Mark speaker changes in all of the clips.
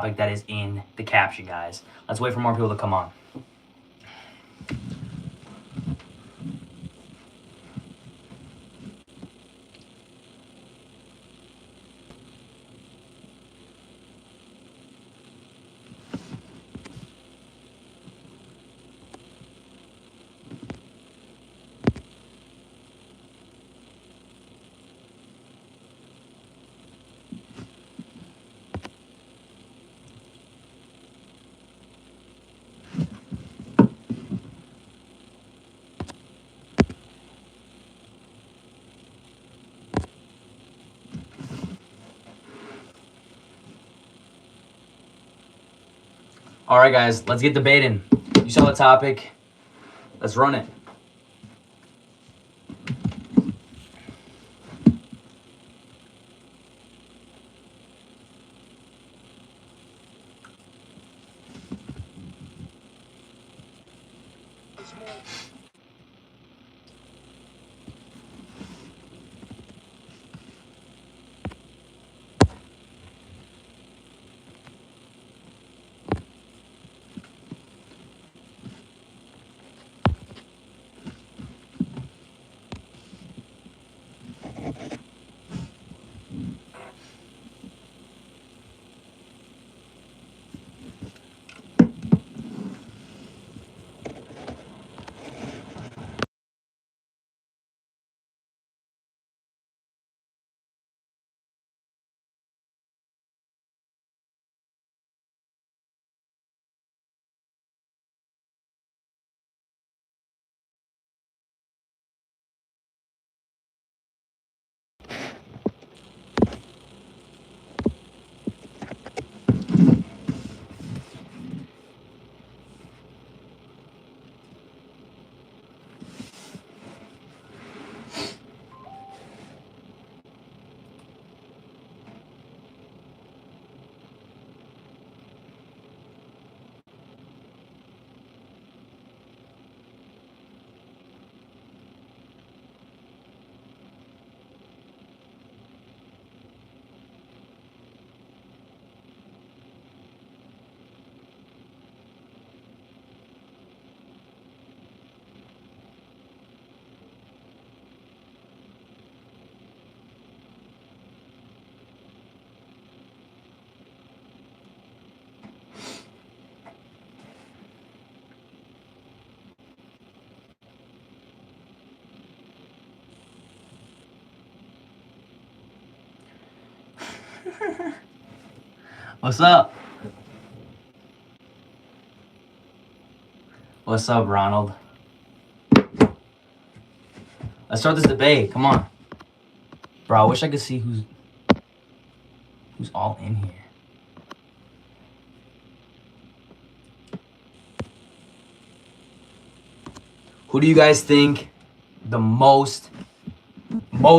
Speaker 1: topic that is in the caption, guys. Let's wait for more people to come on. All right, guys, let's get debating. You saw the topic. Let's run it. What's up? What's up, Ronald? Let's start this debate. Come on. Bro, I wish I could see who's all in here. Who do you guys think the most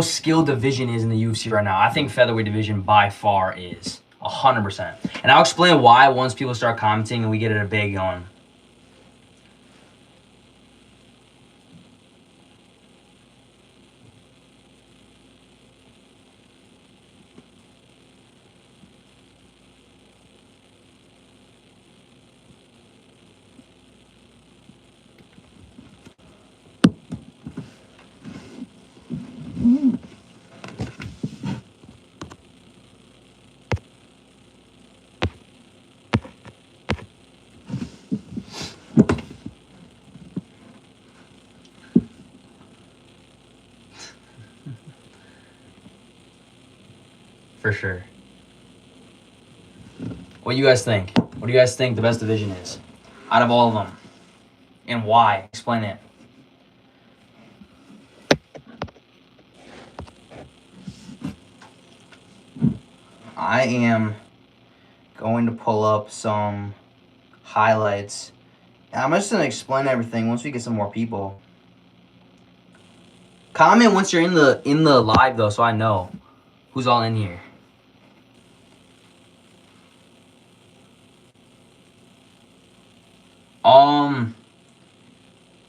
Speaker 1: skilled division is in the UFC right now? I think featherweight division by far is 100%. And I'll explain why once people start commenting and we get a debate going. For sure. What do you guys think? What do you guys think the best division is out of all of them? And why? Explain it. I am going to pull up some highlights. And I'm just going to explain everything once we get some more people. Comment once you're in the live though, so I know who's all in here.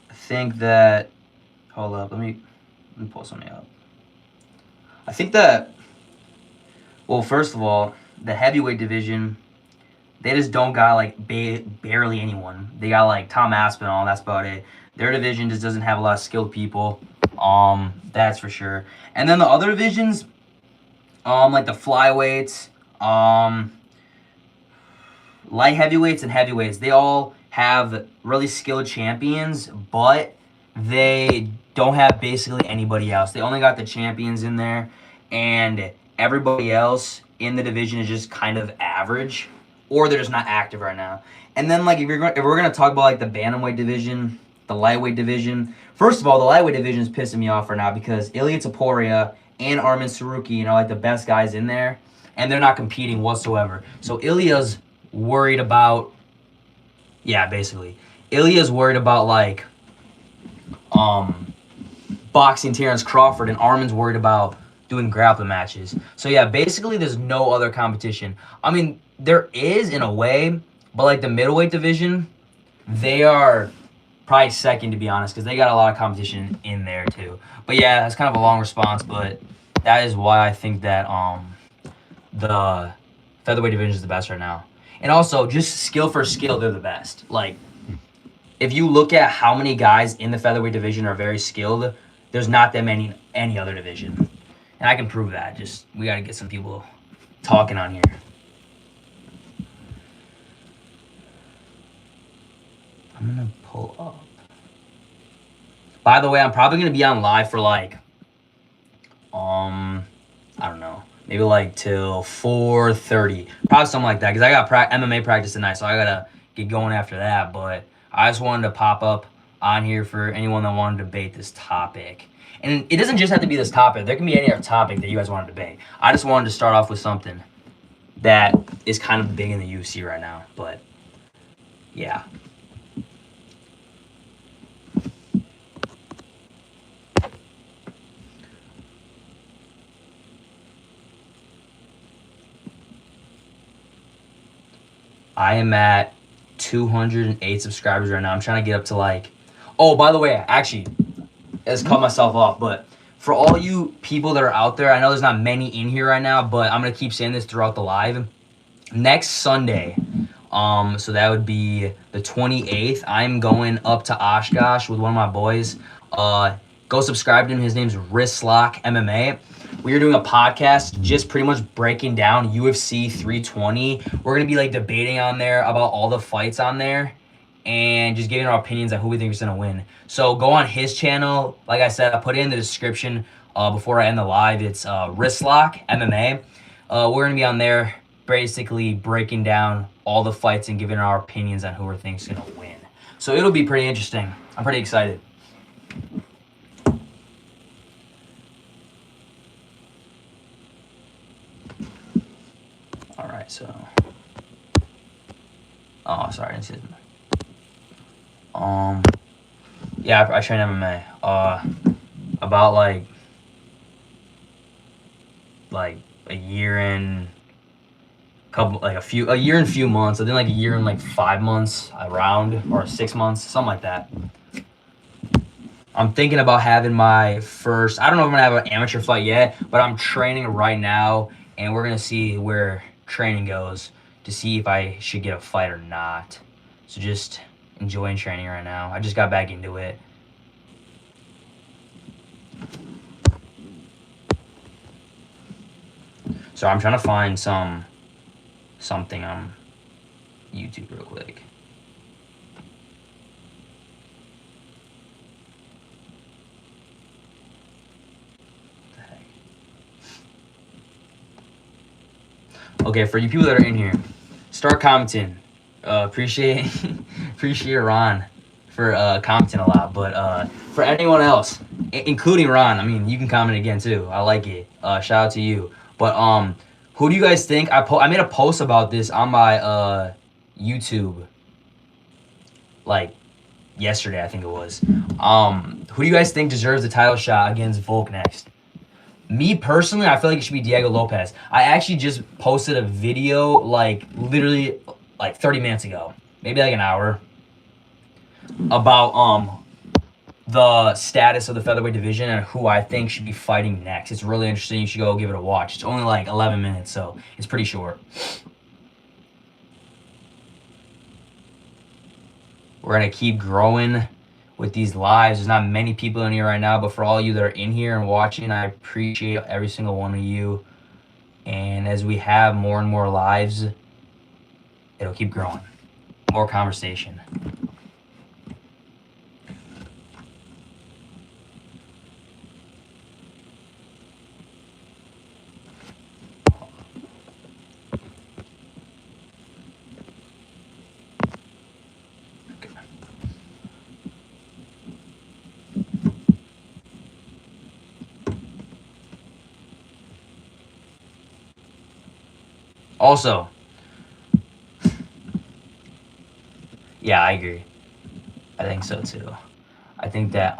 Speaker 1: I think that. Hold up, let me pull something up. I think that. Well, first of all, the heavyweight division. They just don't got like barely anyone. They got like Tom Aspinall. That's about it. Their division just doesn't have a lot of skilled people. That's for sure. And then the other divisions, like the flyweights, light heavyweights and heavyweights, they all have really skilled champions, but they don't have basically anybody else. They only got the champions in there, and everybody else in the division is just kind of average, or they're just not active right now. And then like if we're gonna talk about like the bantamweight division, the lightweight division. First of all, the lightweight division is pissing me off right now because Ilia Topuria and Arman Saruki, like the best guys in there, and they're not competing whatsoever. So Ilya's worried about, basically. Ilya's worried about like boxing Terrence Crawford, and Arman's worried about doing grappling matches. So yeah, basically there's no other competition. I mean, there is in a way, but like the middleweight division, they are probably second, to be honest, because they got a lot of competition in there too. But yeah, that's kind of a long response, but that is why I think that the featherweight division is the best right now. And also, just skill for skill, they're the best. Like, if you look at how many guys in the featherweight division are very skilled, there's not that many in any other division. And I can prove that. Just, we got to get some people talking on here. I'm going to pull up. By the way, I'm probably going to be on live for like, I don't know, maybe like till 4:30, probably something like that, because I got MMA practice tonight, so I gotta get going after that. But I just wanted to pop up on here for anyone that wanted to debate this topic. And it doesn't just have to be this topic. There can be any other topic that you guys want to debate. I just wanted to start off with something that is kind of big in the UFC right now. But yeah. I am at 208 subscribers right now. I'm trying to get up to like... Oh, by the way, actually, I just cut myself off, but for all you people that are out there, I know there's not many in here right now, but I'm going to keep saying this throughout the live. Next Sunday, so that would be the 28th, I'm going up to Oshkosh with one of my boys. Go subscribe to him. His name's Wristlock MMA. We are doing a podcast just pretty much breaking down UFC 320. We're going to be like debating on there about all the fights on there and just giving our opinions on who we think is going to win. So go on his channel. Like I said, I put it in the description before I end the live. It's Wristlock MMA. We're going to be on there basically breaking down all the fights and giving our opinions on who we think is going to win. So it'll be pretty interesting. I'm pretty excited. All right, so. Oh, sorry, I didn't see it. Yeah, I train MMA. About like a year and a year and few months. I think like a year and like 5 months around, or 6 months, something like that. I'm thinking about having my first. I don't know if I'm gonna have an amateur fight yet, but I'm training right now, and we're gonna see where training goes to see if I should get a fight or not. So just enjoying training right now. I just got back into it. So I'm trying to find something on YouTube real quick. What the heck? Okay, for you people that are in here, start commenting. Appreciate Ron for commenting a lot, but for anyone else, including Ron, I mean, you can comment again too. I like it. Shout out to you. But who do you guys think? I made a post about this on my YouTube like yesterday, I think it was. Who do you guys think deserves the title shot against Volk next? Me personally, I feel like it should be Diego Lopez. I actually just posted a video like literally like 30 minutes ago, maybe like an hour, about the status of the featherweight division and who I think should be fighting next. It's really interesting. You should go give it a watch. It's only like 11 minutes, so it's pretty short. We're going to keep growing with these lives. There's not many people in here right now, but for all you that are in here and watching, I appreciate every single one of you. And as we have more and more lives, it'll keep growing. More conversation. Also, yeah, I agree. I think so too. I think that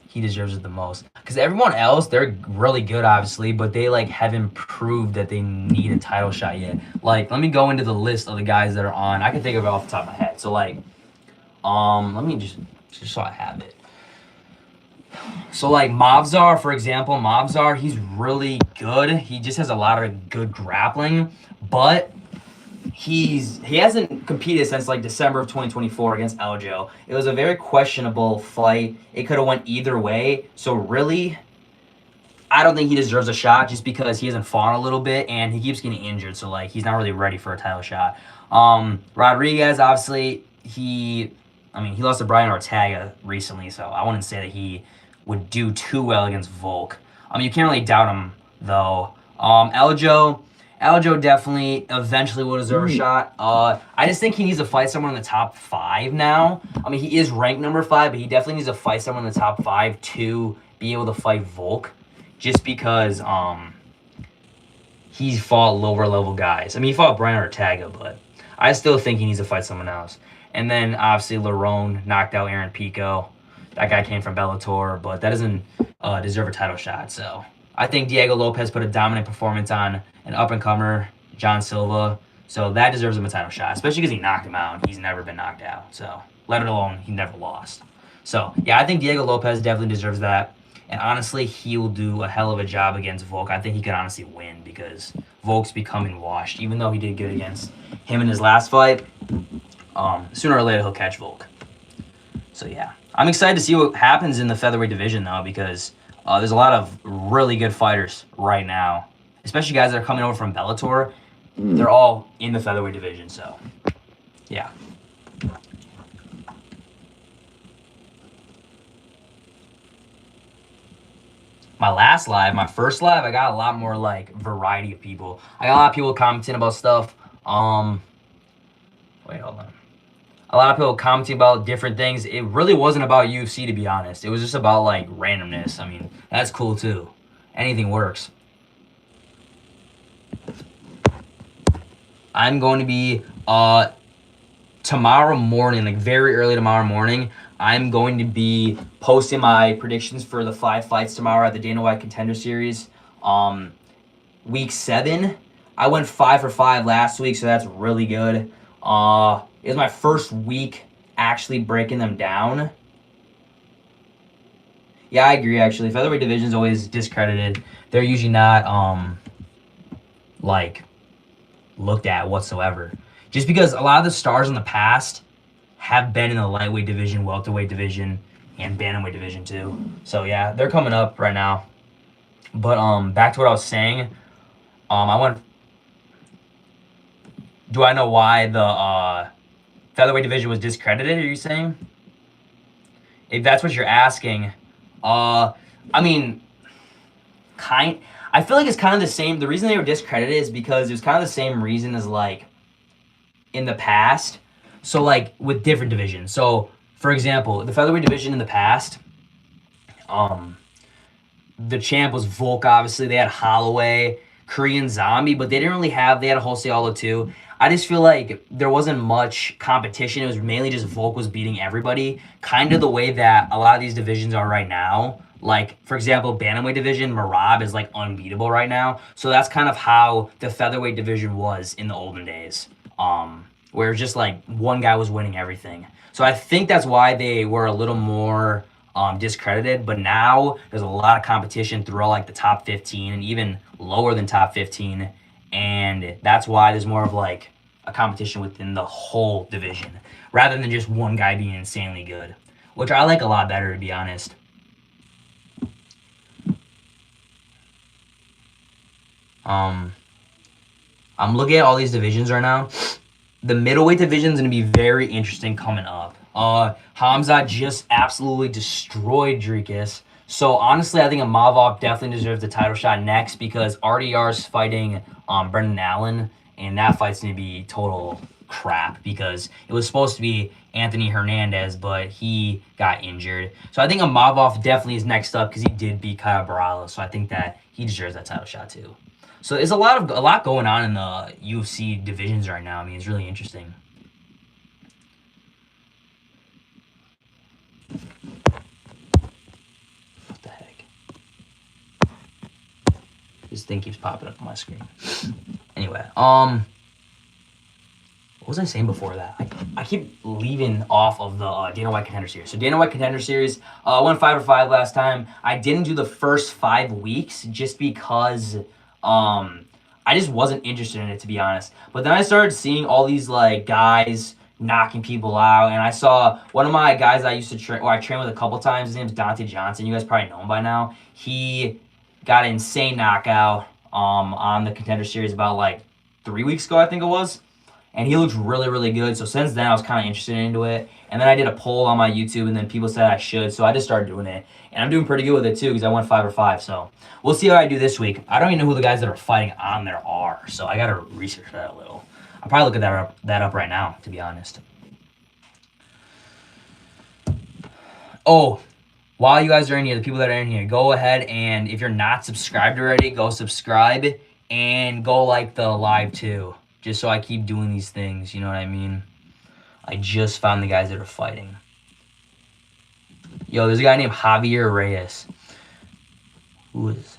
Speaker 1: he deserves it the most because everyone else, they're really good, obviously, but they like haven't proved that they need a title shot yet. Like, let me go into the list of the guys that are on. I can think of it off the top of my head. So like, let me just so I have it. So like Mavzar, for example, Mavzar, he's really good. He just has a lot of good grappling, but he hasn't competed since like December of 2024 against Aljo. It was a very questionable fight. It could have went either way. So really, I don't think he deserves a shot just because he hasn't fought a little bit and he keeps getting injured. So like he's not really ready for a title shot. Rodriguez, obviously, he lost to Brian Ortega recently, so I wouldn't say that he would do too well against Volk. You can't really doubt him though. Aljo definitely eventually will deserve a shot. I just think he needs to fight someone in the top 5 now. He is ranked number 5, but he definitely needs to fight someone in the top 5 to be able to fight Volk, just because he's fought lower level guys. He fought Brian Ortega, but I still think he needs to fight someone else. And then obviously Lerone knocked out Aaron Pico. That guy came from Bellator, but that doesn't deserve a title shot. So I think Diego Lopez put a dominant performance on an up-and-comer, John Silva. So that deserves him a title shot, especially because he knocked him out. He's never been knocked out. So let alone he never lost. So yeah, I think Diego Lopez definitely deserves that. And honestly, he will do a hell of a job against Volk. I think he could honestly win because Volk's becoming washed. Even though he did good against him in his last fight, sooner or later he'll catch Volk. So yeah, I'm excited to see what happens in the featherweight division though, because there's a lot of really good fighters right now, especially guys that are coming over from Bellator. They're all in the featherweight division, so yeah. My first live, I got a lot more like variety of people. I got a lot of people commenting about stuff. Wait, hold on. A lot of people commenting about different things. It really wasn't about UFC, to be honest. It was just about like randomness. That's cool too. Anything works. I'm going to be tomorrow morning, like very early tomorrow morning, I'm going to be posting my predictions for the 5 fights tomorrow at the Dana White Contender Series. Week 7, I went 5 for 5 last week, so that's really good. It was my first week actually breaking them down. Yeah, I agree, actually. Featherweight division is always discredited. They're usually not, like, looked at whatsoever. Just because a lot of the stars in the past have been in the lightweight division, welterweight division, and bantamweight division, too. So, yeah, they're coming up right now. But, back to what I was saying. Do I know why the featherweight division was discredited, are you saying? If that's what you're asking, I feel like it's kind of the same. The reason they were discredited is because it was kind of the same reason as, like, in the past. So, like, with different divisions. So, for example, the featherweight division in the past, the champ was Volk, obviously. They had Holloway, Korean Zombie, but they had a Jose Aldo too. I just feel like there wasn't much competition. It was mainly just Volk was beating everybody, kind of the way that a lot of these divisions are right now. Like, for example, bantamweight division, Marab is, like, unbeatable right now. So that's kind of how the featherweight division was in the olden days, where just, like, one guy was winning everything. So I think that's why they were a little more discredited. But now there's a lot of competition throughout, like, the top 15 and even lower than top 15. And that's why there's more of, like, a competition within the whole division rather than just one guy being insanely good, which I like a lot better, to be honest. I'm looking at all these divisions right now. The middleweight division is going to be very interesting coming up. Hamzat just absolutely destroyed Dricus. So honestly, I think Imavov definitely deserves the title shot next because RDR's fighting Brendan Allen, and that fight's going to be total crap because it was supposed to be Anthony Hernandez, but he got injured. So I think Imavov definitely is next up because he did beat Kyle Barala. So I think that he deserves that title shot too. So there's a lot going on in the UFC divisions right now. I mean, it's really interesting. What the heck? This thing keeps popping up on my screen. Anyway, what was I saying before that? I keep leaving off of the Dana White Contender Series. So Dana White Contender Series, went 5-5 last time. I didn't do the first 5 weeks just because I just wasn't interested in it, to be honest. But then I started seeing all these like guys knocking people out, and I saw one of my guys I used to train, or I trained with a couple times. His name's Dante Johnson. You guys probably know him by now. He got an insane knockout on the Contender Series about like 3 weeks ago, I think it was. And he looks really, really good. So since then, I was kind of interested into it. And then I did a poll on my YouTube, and then people said I should. So I just started doing it. And I'm doing pretty good with it, too, because I went 5-5. So we'll see how I do this week. I don't even know who the guys that are fighting on there are. So I got to research that a little. I'll probably look at that up right now, to be honest. Oh, while you guys are in here, the people that are in here, go ahead and if you're not subscribed already, go subscribe and go like the live, too. Just so I keep doing these things, you know what I mean? I just found the guys that are fighting. Yo, there's a guy named Javier Reyes. Who is...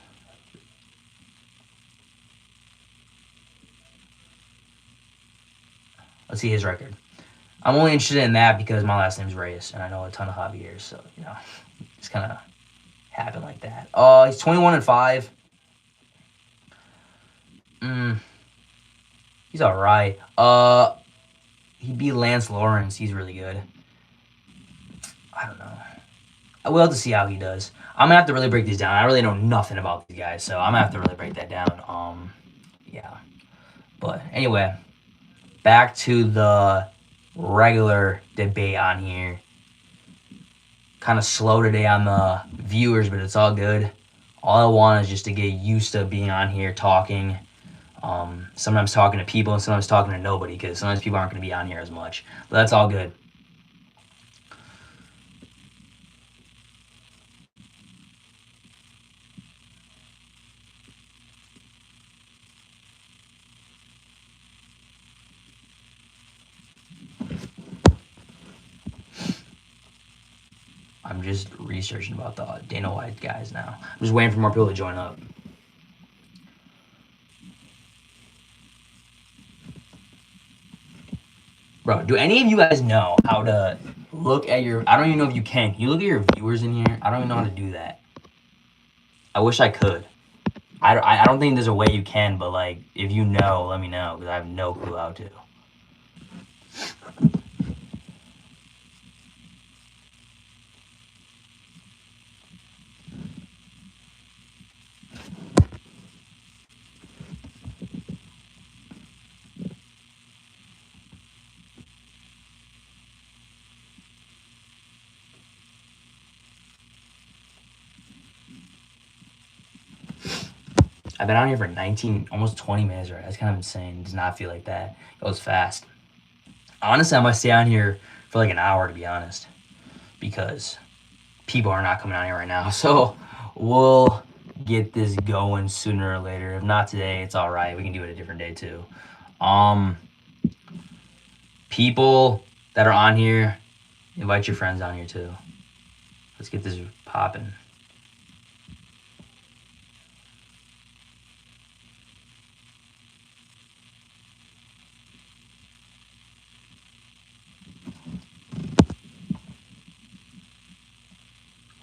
Speaker 1: Let's see his record. I'm only interested in that because my last name's Reyes, and I know a ton of Javiers, so, you know, it's kind of happened like that. He's 21-5. He's all right. He beat Lance Lawrence. He's really good. I don't know. I will have to see how he does. I'm gonna have to really break these down. I really know nothing about these guys, so I'm gonna have to really break that down. Yeah. But anyway, back to the regular debate on here. Kind of slow today on the viewers, but it's all good. All I want is just to get used to being on here talking. Sometimes talking to people and sometimes talking to nobody because sometimes people aren't going to be on here as much. But that's all good. I'm just researching about the Dana White guys now. I'm just waiting for more people to join up. Bro, do any of you guys know how to look at your... I don't even know if you can. Can you look at your viewers in here? I don't even know how to do that. I wish I could. I don't think there's a way you can, but, like, if you know, let me know, because I have no clue how to. I've been on here for 19, almost 20 minutes already. That's kind of insane. It does not feel like that. It goes fast. Honestly, I might stay on here for like an hour, to be honest, because people are not coming on here right now. So we'll get this going sooner or later. If not today, it's all right. We can do it a different day too. People that are on here, invite your friends on here too. Let's get this popping.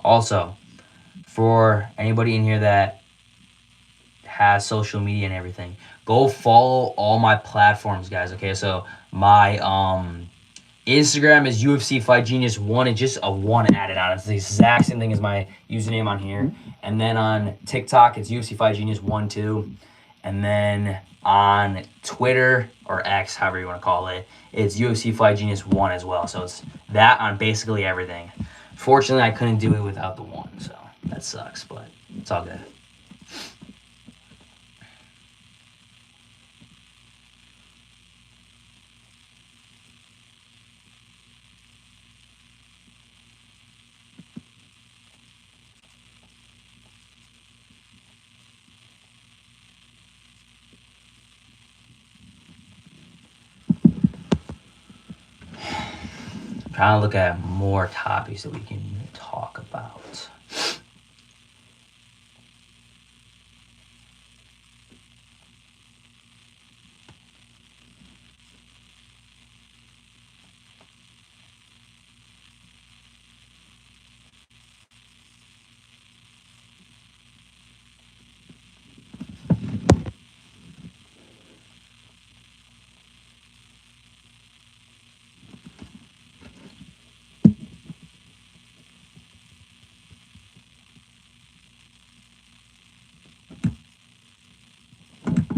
Speaker 1: Also, for anybody in here that has social media and everything, go follow all my platforms, guys. Okay, so my Instagram is UFC Fight Genius 1. It's just a 1 added on. It's the exact same thing as my username on here. And then on TikTok, it's UFC Fight Genius 1 2. And then on Twitter or X, however you want to call it, it's UFC Fight Genius 1 as well. So it's that on basically everything. Fortunately, I couldn't do it without the 1, so that sucks, but it's all good. Trying to look at more topics that we can talk about.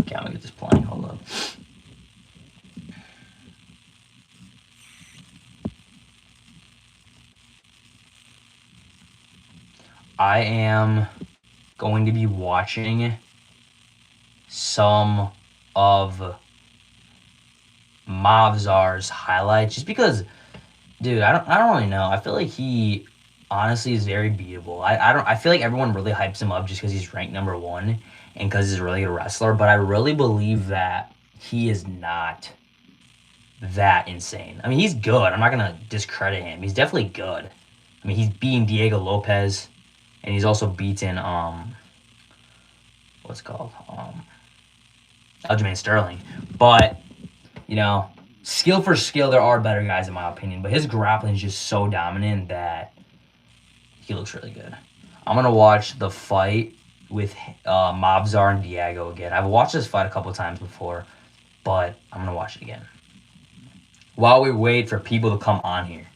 Speaker 1: Okay, I'm gonna get this playing. Hold up. I am going to be watching some of Mavzar's highlights just because, dude, I don't really know. I feel like he honestly is very beatable. I feel like everyone really hypes him up just because he's ranked number 1 and because he's a really good wrestler, but I really believe that he is not that insane. I mean, he's good. I'm not gonna discredit him. He's definitely good. I mean, he's beating Diego Lopez, and he's also beaten what's it called Aljamain Sterling. But you know, skill for skill, there are better guys in my opinion. But his grappling is just so dominant that he looks really good. I'm gonna watch the fight with Mavzar and Diego again. I've watched this fight a couple times before, but I'm gonna watch it again while we wait for people to come on here.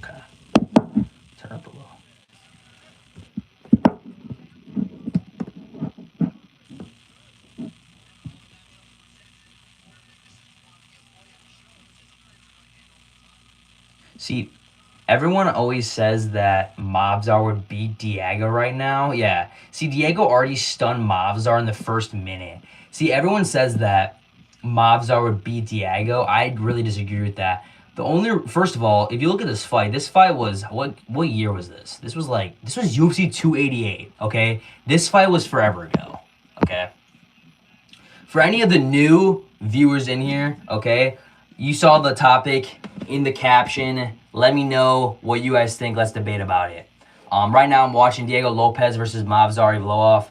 Speaker 1: Okay, turn up a little. See, everyone always says that Mavzar would beat Diego right now. Yeah. See, Diego already stunned Mavzar in the first minute. See, everyone says that Mavzar would beat Diego. I really disagree with that. First of all, if you look at this fight was, what year was this? This was UFC 288, okay? This fight was forever ago, okay? For any of the new viewers in here, okay, you saw the topic in the caption. Let me know what you guys think. Let's debate about it. Right now, I'm watching Diego Lopez versus Mavzar Evloev.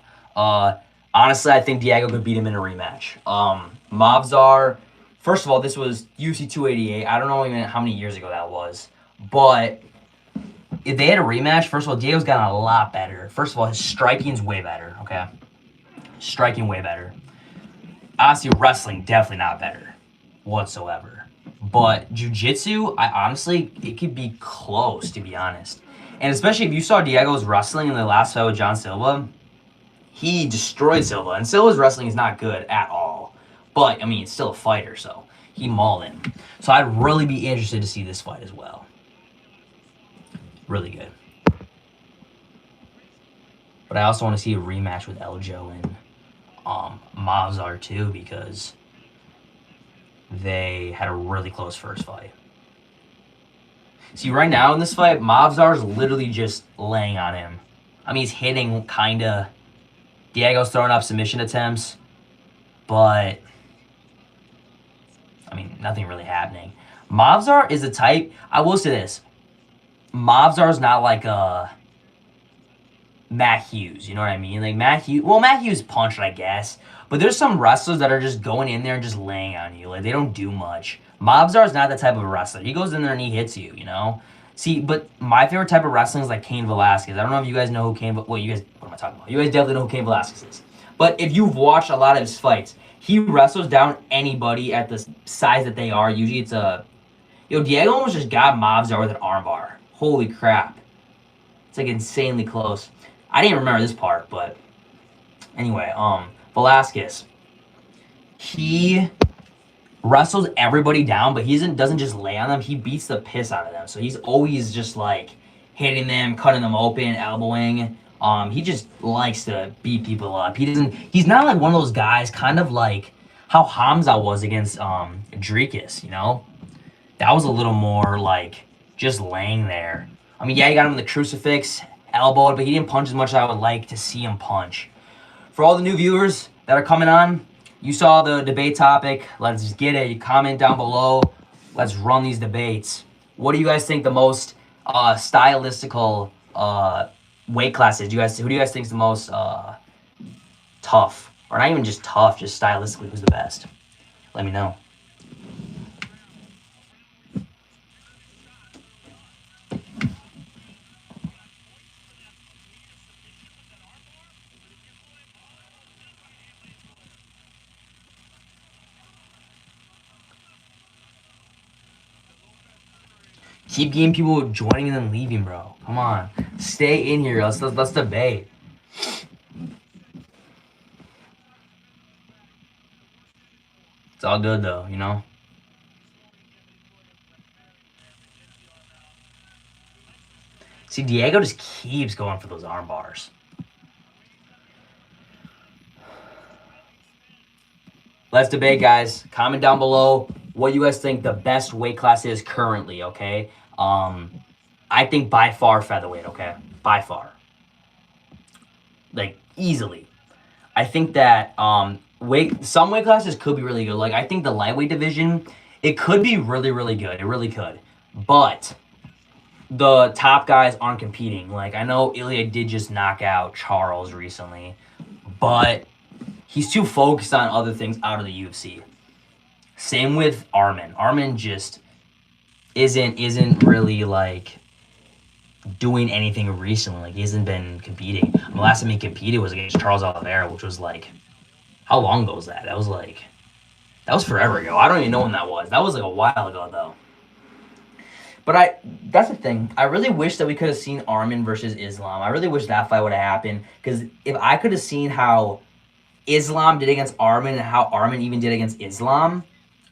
Speaker 1: Honestly, I think Diego could beat him in a rematch. Mavzar, first of all, this was UFC 288. I don't know even how many years ago that was. But if they had a rematch, first of all, Diego's gotten a lot better. First of all, his striking's way better, okay? Striking way better. Honestly, wrestling definitely not better whatsoever. But jiu-jitsu, it could be close, to be honest. And especially if you saw Diego's wrestling in the last fight with John Silva, he destroyed Silva. And Silva's wrestling is not good at all. But, I mean, it's still a fighter, so he mauled him. So I'd really be interested to see this fight as well. Really good. But I also want to see a rematch with Eljo and Mavzar too, because they had a really close first fight. See, right now in this fight, Mavzar's literally just laying on him. I mean, he's hitting, kind of. Diego's throwing up submission attempts, but, I mean, nothing really happening. Movsar is the type. I will say this. Movsar is not like a Matt Hughes. You know what I mean? Like Matt Hughes. Well, Matt Hughes punched, I guess. But there's some wrestlers that are just going in there and just laying on you. Like they don't do much. Movsar is not that type of wrestler. He goes in there and he hits you. You know. See, but my favorite type of wrestling is like Cain Velasquez. I don't know if you guys know who Cain. Well, you guys. What am I talking about? You guys definitely know who Cain Velasquez is. But if you've watched a lot of his fights, he wrestles down anybody at the size that they are. Usually it's a... Yo, Diego almost just got Movsar with an armbar. Holy crap. It's like insanely close. I didn't remember this part, but... Anyway, Velasquez. He wrestles everybody down, but he doesn't just lay on them. He beats the piss out of them. So he's always just like hitting them, cutting them open, elbowing. He just likes to beat people up. He's not like one of those guys, kind of like how Hamza was against Dricus, you know? That was a little more like just laying there. I mean, yeah, he got him in the crucifix, elbowed, but he didn't punch as much as I would like to see him punch. For all the new viewers that are coming on, you saw the debate topic. Let's just get it. You comment down below. Let's run these debates. What do you guys think the most stylistical weight class is? Who do you guys think is the most tough? Or not even just tough, just stylistically, who's the best? Let me know. Keep getting people joining and then leaving, bro. Come on. Stay in here. Let's debate. It's all good, though, you know? See, Diego just keeps going for those arm bars. Let's debate, guys. Comment down below what you guys think the best weight class is currently, okay? I think by far featherweight, okay? By far. Like, easily. I think that some weight classes could be really good. Like, I think the lightweight division, it could be really, really good. It really could. But the top guys aren't competing. Like, I know Ilya did just knock out Charles recently, but he's too focused on other things out of the UFC. Same with Armin. Armin just isn't really like doing anything recently. Like he hasn't been competing. The last time he competed was against Charles Oliveira, which was like, how long ago was that? That was forever ago. I don't even know when that was. That was like a while ago though. But that's the thing. I really wish that we could have seen Armin versus Islam. I really wish that fight would have happened. Because if I could have seen how Islam did against Armin and how Armin even did against Islam,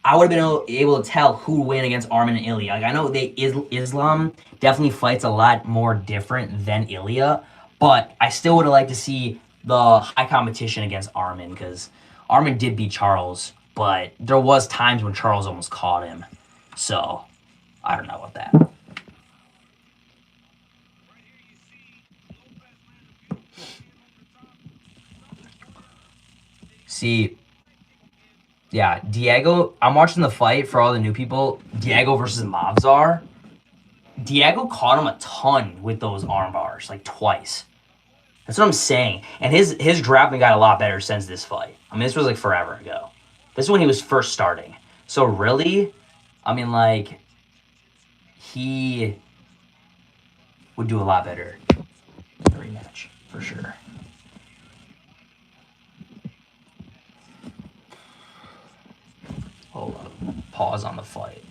Speaker 1: I would have been able to tell who would win against Armin and Ilya. Like I know Islam definitely fights a lot more different than Ilya, but I still would have liked to see the high competition against Armin because Armin did beat Charles, but there was times when Charles almost caught him. So I don't know about that. See, yeah, Diego, I'm watching the fight for all the new people. Diego versus Movsar. Diego caught him a ton with those arm bars, like twice. That's what I'm saying. And his grappling got a lot better since this fight. I mean, this was like forever ago. This is when he was first starting. So really, I mean, like, he would do a lot better in the rematch, for sure. Hold up. Pause on the fight.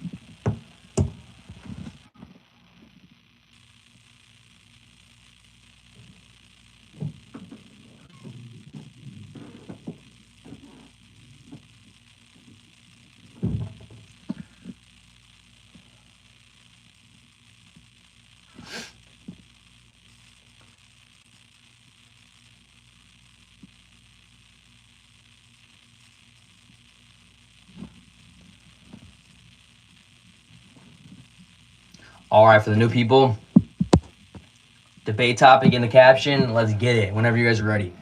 Speaker 1: All right, for the new people, debate topic in the caption. Let's get it whenever you guys are ready.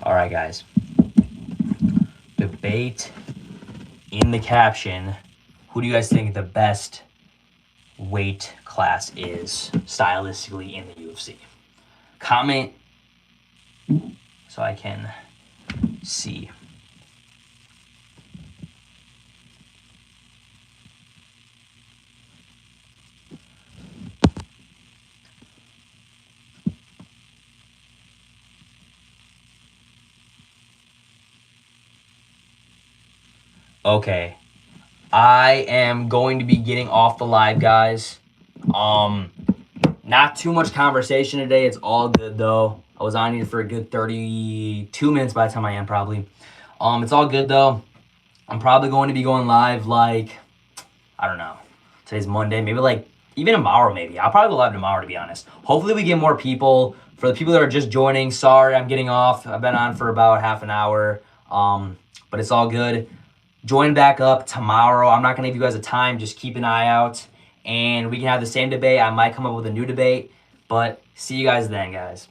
Speaker 1: All right, guys. Debate in the caption. Who do you guys think the best weight class is stylistically in the UFC? Comment so I can see. Okay. I am going to be getting off the live, guys. Not too much conversation today. It's all good though. I was on here for a good 32 minutes by the time I am probably. It's all good though. I'm probably going to be going live like, I don't know. Today's Monday, maybe like even tomorrow maybe. I'll probably go live tomorrow to be honest. Hopefully we get more people. For the people that are just joining, sorry I'm getting off. I've been on for about half an hour. But it's all good. Join back up tomorrow. I'm not going to give you guys a time. Just keep an eye out. And we can have the same debate. I might come up with a new debate. But see you guys then, guys.